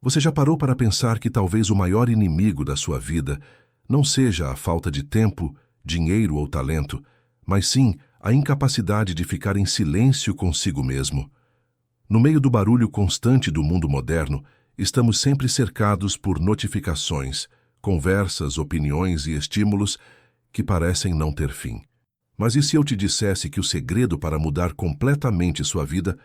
Você já parou para pensar que talvez o maior inimigo da sua vida não seja a falta de tempo, dinheiro ou talento, mas sim a incapacidade de ficar em silêncio consigo mesmo? No meio do barulho constante do mundo moderno, estamos sempre cercados por notificações, conversas, opiniões e estímulos que parecem não ter fim. Mas e se eu te dissesse que o segredo para mudar completamente sua vida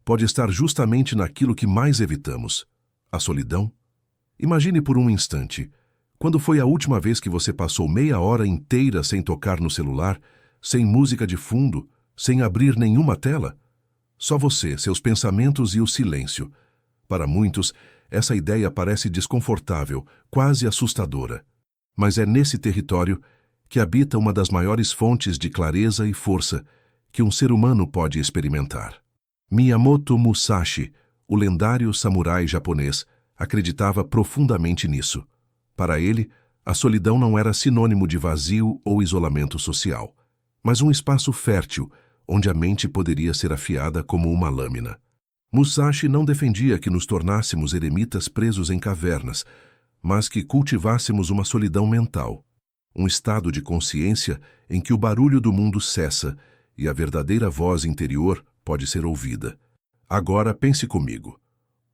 pode estar justamente naquilo que mais evitamos: a solidão? Imagine por um instante, quando foi a última vez que você passou meia hora inteira sem tocar no celular, sem música de fundo, sem abrir nenhuma tela? Só você, seus pensamentos e o silêncio. Para muitos, essa ideia parece desconfortável, quase assustadora. Mas é nesse território que habita uma das maiores fontes de clareza e força que um ser humano pode experimentar. Miyamoto Musashi, o lendário samurai japonês, acreditava profundamente nisso. Para ele, a solidão não era sinônimo de vazio ou isolamento social, mas um espaço fértil onde a mente poderia ser afiada como uma lâmina. Musashi não defendia que nos tornássemos eremitas presos em cavernas, mas que cultivássemos uma solidão mental, um estado de consciência em que o barulho do mundo cessa e a verdadeira voz interior pode ser ouvida. Agora pense comigo.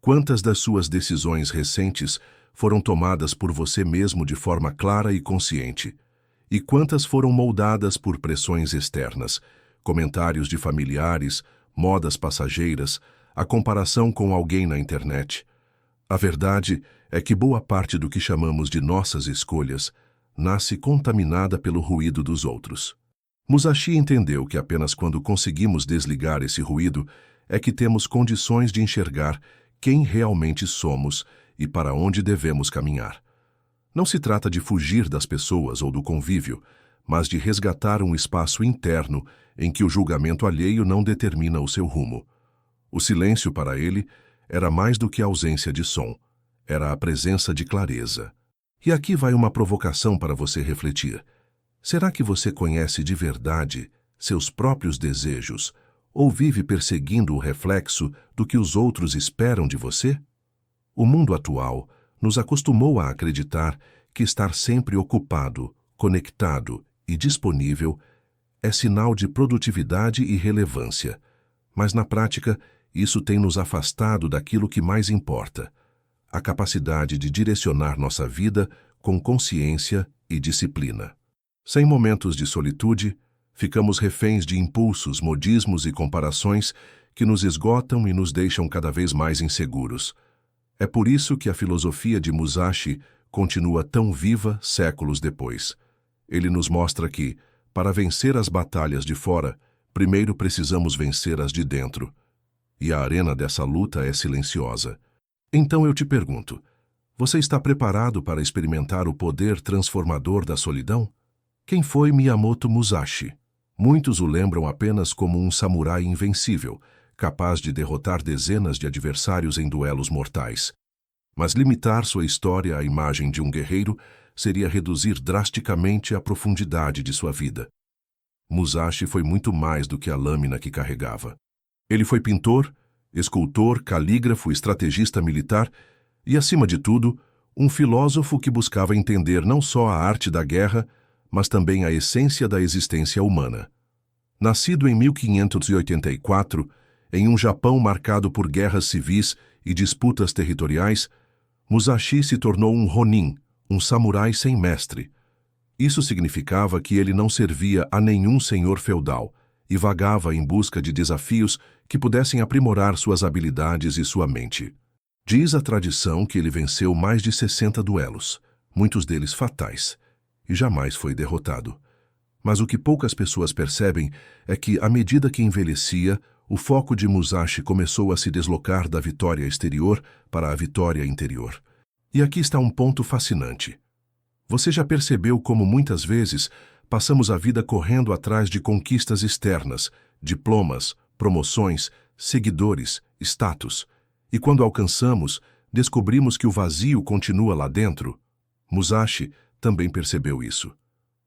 Quantas das suas decisões recentes foram tomadas por você mesmo de forma clara e consciente? E quantas foram moldadas por pressões externas, comentários de familiares, modas passageiras, a comparação com alguém na internet? A verdade é que boa parte do que chamamos de nossas escolhas nasce contaminada pelo ruído dos outros. Musashi entendeu que apenas quando conseguimos desligar esse ruído é que temos condições de enxergar quem realmente somos e para onde devemos caminhar. Não se trata de fugir das pessoas ou do convívio, mas de resgatar um espaço interno em que o julgamento alheio não determina o seu rumo. O silêncio para ele era mais do que a ausência de som, era a presença de clareza. E aqui vai uma provocação para você refletir. Será que você conhece de verdade seus próprios desejos ou vive perseguindo o reflexo do que os outros esperam de você? O mundo atual nos acostumou a acreditar que estar sempre ocupado, conectado e disponível é sinal de produtividade e relevância, mas na prática isso tem nos afastado daquilo que mais importa: a capacidade de direcionar nossa vida com consciência e disciplina. Sem momentos de solitude, ficamos reféns de impulsos, modismos e comparações que nos esgotam e nos deixam cada vez mais inseguros. É por isso que a filosofia de Musashi continua tão viva séculos depois. Ele nos mostra que, para vencer as batalhas de fora, primeiro precisamos vencer as de dentro. E a arena dessa luta é silenciosa. Então eu te pergunto, você está preparado para experimentar o poder transformador da solidão? Quem foi Miyamoto Musashi? Muitos o lembram apenas como um samurai invencível, capaz de derrotar dezenas de adversários em duelos mortais. Mas limitar sua história à imagem de um guerreiro seria reduzir drasticamente a profundidade de sua vida. Musashi foi muito mais do que a lâmina que carregava. Ele foi pintor, escultor, calígrafo, estrategista militar e, acima de tudo, um filósofo que buscava entender não só a arte da guerra, mas também a essência da existência humana. Nascido em 1584, em um Japão marcado por guerras civis e disputas territoriais, Musashi se tornou um Ronin, um samurai sem mestre. Isso significava que ele não servia a nenhum senhor feudal e vagava em busca de desafios que pudessem aprimorar suas habilidades e sua mente. Diz a tradição que ele venceu mais de 60 duelos, muitos deles fatais, e jamais foi derrotado. Mas o que poucas pessoas percebem é que, à medida que envelhecia, o foco de Musashi começou a se deslocar da vitória exterior para a vitória interior. E aqui está um ponto fascinante. Você já percebeu como muitas vezes passamos a vida correndo atrás de conquistas externas, diplomas, promoções, seguidores, status, e quando alcançamos, descobrimos que o vazio continua lá dentro? Musashi também percebeu isso.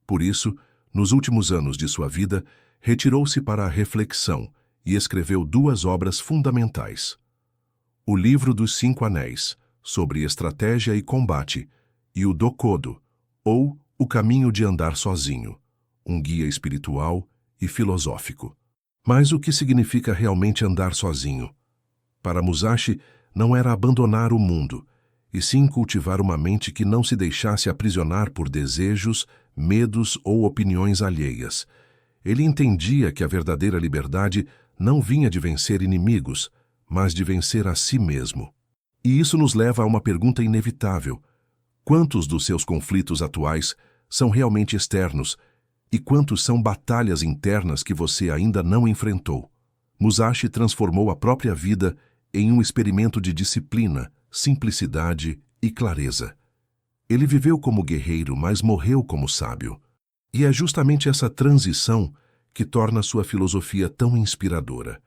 Por isso, nos últimos anos de sua vida, retirou-se para a reflexão e escreveu 2 obras fundamentais. O Livro dos 5 Anéis, sobre estratégia e combate, e o Dokodo, ou o caminho de andar sozinho, um guia espiritual e filosófico. Mas o que significa realmente andar sozinho? Para Musashi, não era abandonar o mundo, e sim cultivar uma mente que não se deixasse aprisionar por desejos, medos ou opiniões alheias. Ele entendia que a verdadeira liberdade não vinha de vencer inimigos, mas de vencer a si mesmo. E isso nos leva a uma pergunta inevitável: quantos dos seus conflitos atuais são realmente externos e quantos são batalhas internas que você ainda não enfrentou? Musashi transformou a própria vida em um experimento de disciplina, simplicidade e clareza. Ele viveu como guerreiro, mas morreu como sábio. E é justamente essa transição que torna sua filosofia tão inspiradora.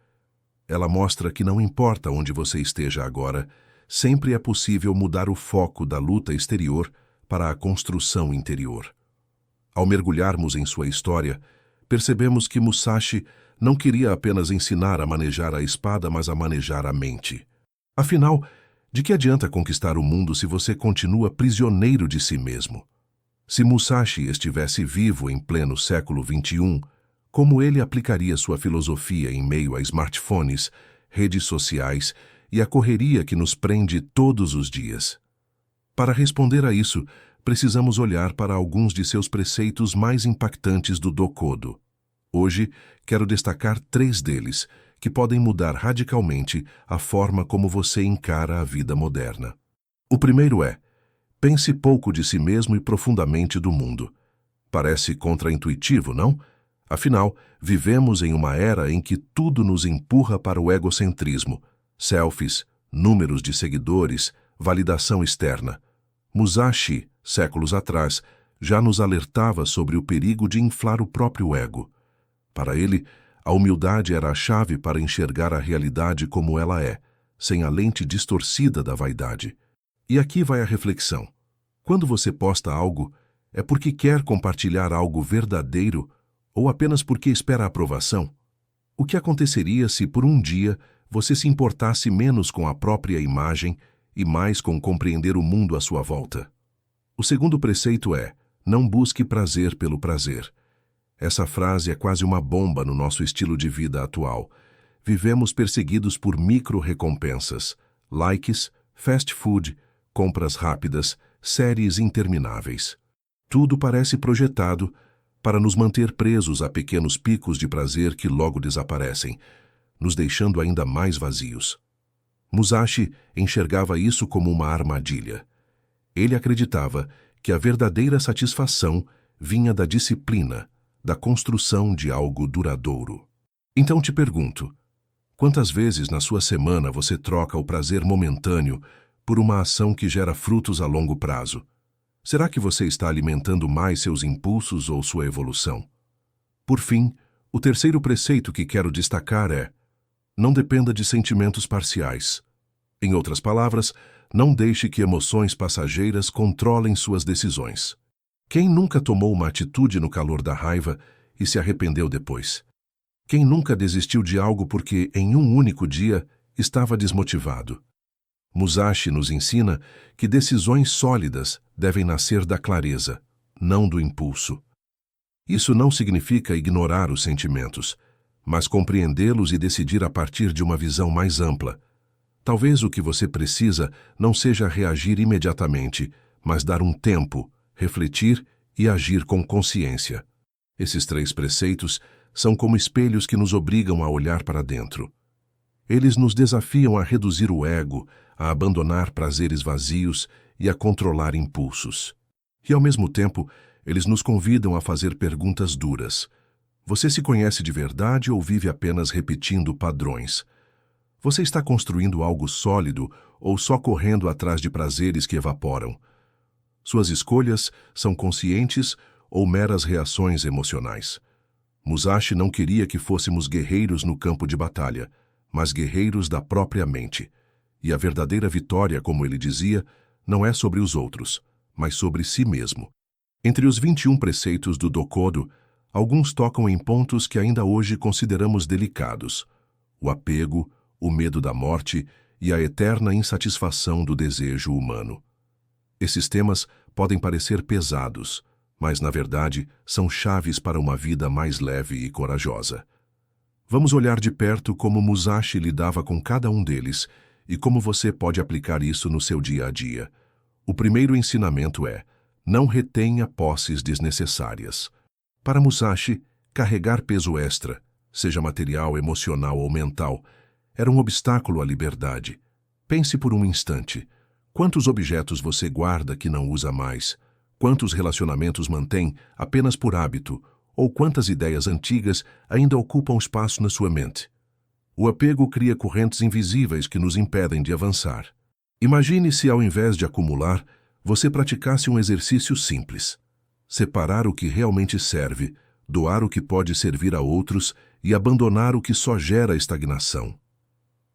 Ela mostra que não importa onde você esteja agora, sempre é possível mudar o foco da luta exterior para a construção interior. Ao mergulharmos em sua história, percebemos que Musashi não queria apenas ensinar a manejar a espada, mas a manejar a mente. Afinal, de que adianta conquistar o mundo se você continua prisioneiro de si mesmo? Se Musashi estivesse vivo em pleno século XXI, como ele aplicaria sua filosofia em meio a smartphones, redes sociais e a correria que nos prende todos os dias? Para responder a isso, precisamos olhar para alguns de seus preceitos mais impactantes do Dokodo. Hoje, quero destacar 3 deles, que podem mudar radicalmente a forma como você encara a vida moderna. O primeiro é: pense pouco de si mesmo e profundamente do mundo. Parece contraintuitivo, não? Afinal, vivemos em uma era em que tudo nos empurra para o egocentrismo: selfies, números de seguidores, validação externa. Musashi, séculos atrás, já nos alertava sobre o perigo de inflar o próprio ego. Para ele, a humildade era a chave para enxergar a realidade como ela é, sem a lente distorcida da vaidade. E aqui vai a reflexão. Quando você posta algo, é porque quer compartilhar algo verdadeiro ou apenas porque espera aprovação? O que aconteceria se, por um dia, você se importasse menos com a própria imagem e mais com compreender o mundo à sua volta? O segundo preceito é: não busque prazer pelo prazer. Essa frase é quase uma bomba no nosso estilo de vida atual. Vivemos perseguidos por micro-recompensas, likes, fast food, compras rápidas, séries intermináveis. Tudo parece projetado para nos manter presos a pequenos picos de prazer que logo desaparecem, nos deixando ainda mais vazios. Musashi enxergava isso como uma armadilha. Ele acreditava que a verdadeira satisfação vinha da disciplina, da construção de algo duradouro. Então te pergunto: quantas vezes na sua semana você troca o prazer momentâneo por uma ação que gera frutos a longo prazo? Será que você está alimentando mais seus impulsos ou sua evolução? Por fim, o terceiro preceito que quero destacar é: não dependa de sentimentos parciais. Em outras palavras, não deixe que emoções passageiras controlem suas decisões. Quem nunca tomou uma atitude no calor da raiva e se arrependeu depois? Quem nunca desistiu de algo porque, em um único dia, estava desmotivado? Musashi nos ensina que decisões sólidas devem nascer da clareza, não do impulso. Isso não significa ignorar os sentimentos, mas compreendê-los e decidir a partir de uma visão mais ampla. Talvez o que você precisa não seja reagir imediatamente, mas dar um tempo, refletir e agir com consciência. Esses 3 preceitos são como espelhos que nos obrigam a olhar para dentro. Eles nos desafiam a reduzir o ego, a abandonar prazeres vazios e a controlar impulsos. E, ao mesmo tempo, eles nos convidam a fazer perguntas duras. Você se conhece de verdade ou vive apenas repetindo padrões? Você está construindo algo sólido ou só correndo atrás de prazeres que evaporam? Suas escolhas são conscientes ou meras reações emocionais? Musashi não queria que fôssemos guerreiros no campo de batalha, mas guerreiros da própria mente. E a verdadeira vitória, como ele dizia, não é sobre os outros, mas sobre si mesmo. Entre os 21 preceitos do Dokodo, alguns tocam em pontos que ainda hoje consideramos delicados: o apego, o medo da morte e a eterna insatisfação do desejo humano. Esses temas podem parecer pesados, mas, na verdade, são chaves para uma vida mais leve e corajosa. Vamos olhar de perto como Musashi lidava com cada um deles e como você pode aplicar isso no seu dia a dia. O primeiro ensinamento é: não retenha posses desnecessárias. Para Musashi, carregar peso extra, seja material, emocional ou mental, era um obstáculo à liberdade. Pense por um instante. Quantos objetos você guarda que não usa mais? Quantos relacionamentos mantém apenas por hábito? Ou quantas ideias antigas ainda ocupam espaço na sua mente? O apego cria correntes invisíveis que nos impedem de avançar. Imagine se, ao invés de acumular, você praticasse um exercício simples. Separar o que realmente serve, doar o que pode servir a outros e abandonar o que só gera estagnação.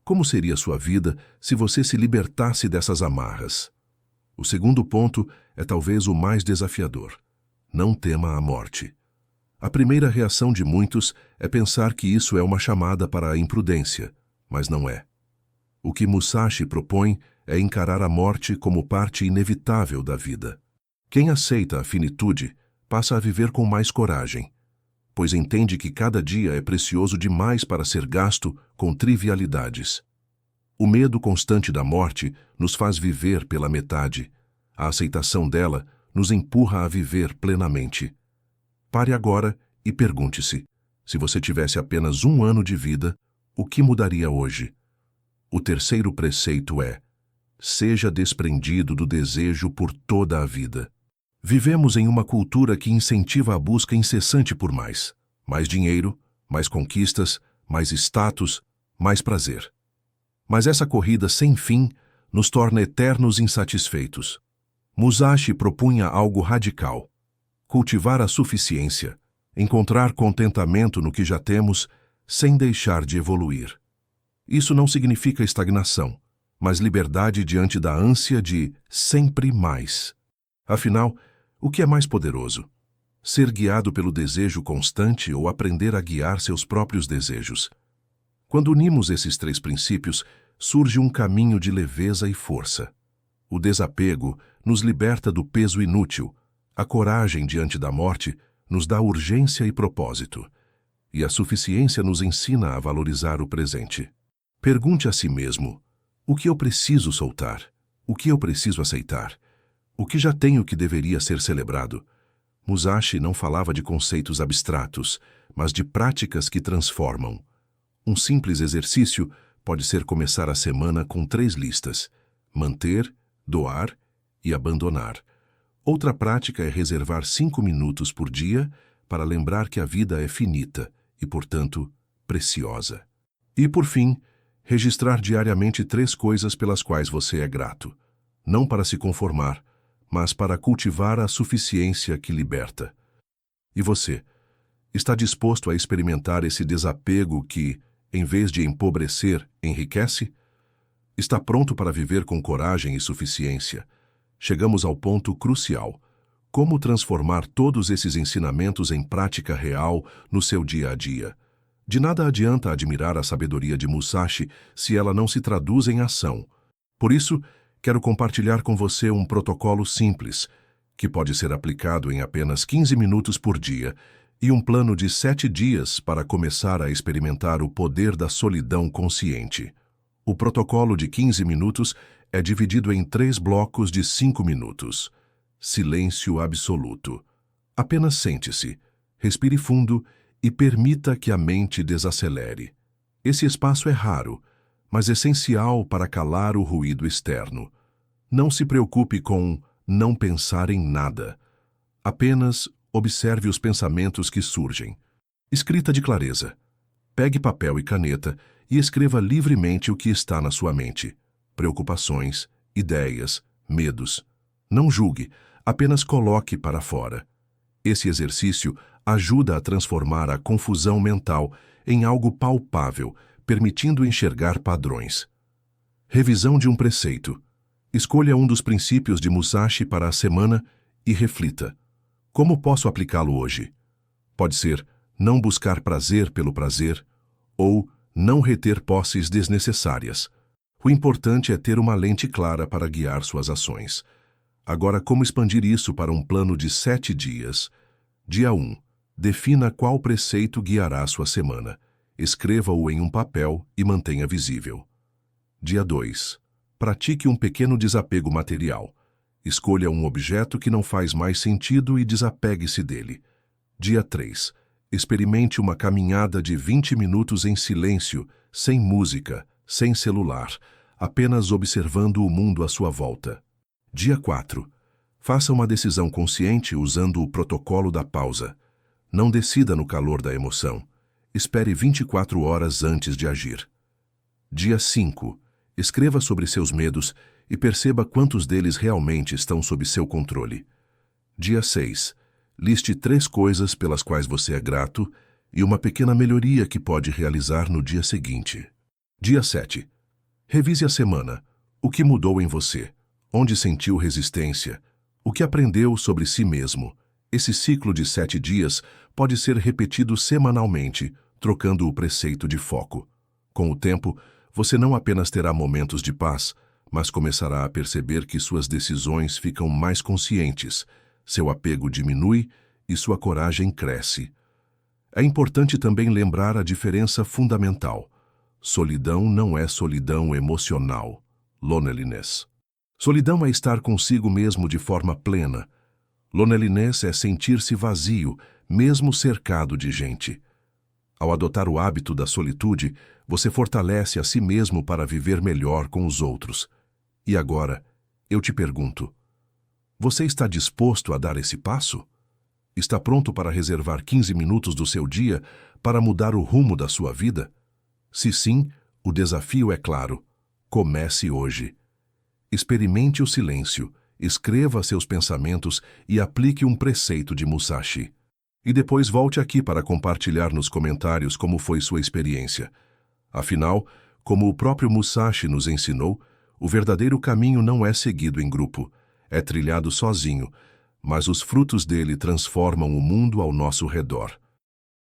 Como seria sua vida se você se libertasse dessas amarras? O segundo ponto é talvez o mais desafiador. Não tema a morte. A primeira reação de muitos é pensar que isso é uma chamada para a imprudência, mas não é. O que Musashi propõe é encarar a morte como parte inevitável da vida. Quem aceita a finitude passa a viver com mais coragem, pois entende que cada dia é precioso demais para ser gasto com trivialidades. O medo constante da morte nos faz viver pela metade. A aceitação dela nos empurra a viver plenamente. Pare agora e pergunte-se: se você tivesse apenas 1 ano de vida, o que mudaria hoje? O terceiro preceito é: seja desprendido do desejo por toda a vida. Vivemos em uma cultura que incentiva a busca incessante por mais. Mais dinheiro, mais conquistas, mais status, mais prazer. Mas essa corrida sem fim nos torna eternos insatisfeitos. Musashi propunha algo radical: cultivar a suficiência, encontrar contentamento no que já temos, sem deixar de evoluir. Isso não significa estagnação, mas liberdade diante da ânsia de sempre mais. Afinal, o que é mais poderoso? Ser guiado pelo desejo constante ou aprender a guiar seus próprios desejos? Quando unimos esses 3 princípios, surge um caminho de leveza e força. O desapego nos liberta do peso inútil, a coragem diante da morte nos dá urgência e propósito, e a suficiência nos ensina a valorizar o presente. Pergunte a si mesmo: o que eu preciso soltar? O que eu preciso aceitar? O que já tenho que deveria ser celebrado? Musashi não falava de conceitos abstratos, mas de práticas que transformam. Um simples exercício pode ser começar a semana com 3 listas: manter, doar e abandonar. Outra prática é reservar 5 minutos por dia para lembrar que a vida é finita e, portanto, preciosa. E, por fim, registrar diariamente 3 coisas pelas quais você é grato, não para se conformar, mas para cultivar a suficiência que liberta. E você, está disposto a experimentar esse desapego que, em vez de empobrecer, enriquece? Está pronto para viver com coragem e suficiência? Chegamos ao ponto crucial: como transformar todos esses ensinamentos em prática real no seu dia a dia? De nada adianta admirar a sabedoria de Musashi se ela não se traduz em ação. Por isso, quero compartilhar com você um protocolo simples, que pode ser aplicado em apenas 15 minutos por dia, e um plano de 7 dias para começar a experimentar o poder da solidão consciente. O protocolo de 15 minutos é dividido em 3 blocos de 5 minutos. Silêncio absoluto. Apenas sente-se, respire fundo e permita que a mente desacelere. Esse espaço é raro, mas essencial para calar o ruído externo. Não se preocupe com não pensar em nada. Apenas observe os pensamentos que surgem. Escrita de clareza. Pegue papel e caneta e escreva livremente o que está na sua mente. Preocupações, ideias, medos. Não julgue, apenas coloque para fora. Esse exercício ajuda a transformar a confusão mental em algo palpável, permitindo enxergar padrões. Revisão de um preceito. Escolha um dos princípios de Musashi para a semana e reflita: como posso aplicá-lo hoje? Pode ser não buscar prazer pelo prazer ou não reter posses desnecessárias. O importante é ter uma lente clara para guiar suas ações. Agora, como expandir isso para um plano de 7 dias? Dia 1. Defina qual preceito guiará sua semana. Escreva-o em um papel e mantenha visível. Dia 2. Pratique um pequeno desapego material. Escolha um objeto que não faz mais sentido e desapegue-se dele. Dia 3. Experimente uma caminhada de 20 minutos em silêncio, sem música, sem celular, apenas observando o mundo à sua volta. Dia 4. Faça uma decisão consciente usando o protocolo da pausa. Não decida no calor da emoção. Espere 24 horas antes de agir. Dia 5. Escreva sobre seus medos e perceba quantos deles realmente estão sob seu controle. Dia 6. Liste 3 coisas pelas quais você é grato e uma pequena melhoria que pode realizar no dia seguinte. Dia 7. Revise a semana. O que mudou em você? Onde sentiu resistência? O que aprendeu sobre si mesmo? Esse ciclo de 7 dias pode ser repetido semanalmente, trocando o preceito de foco. Com o tempo, você não apenas terá momentos de paz, mas começará a perceber que suas decisões ficam mais conscientes, seu apego diminui e sua coragem cresce. É importante também lembrar a diferença fundamental. Solidão não é solidão emocional, loneliness. Solidão é estar consigo mesmo de forma plena. Loneliness é sentir-se vazio, mesmo cercado de gente. Ao adotar o hábito da solitude, você fortalece a si mesmo para viver melhor com os outros. E agora, eu te pergunto, você está disposto a dar esse passo? Está pronto para reservar 15 minutos do seu dia para mudar o rumo da sua vida? Se sim, o desafio é claro. Comece hoje. Experimente o silêncio, escreva seus pensamentos e aplique um preceito de Musashi. E depois volte aqui para compartilhar nos comentários como foi sua experiência. Afinal, como o próprio Musashi nos ensinou, o verdadeiro caminho não é seguido em grupo, é trilhado sozinho, mas os frutos dele transformam o mundo ao nosso redor.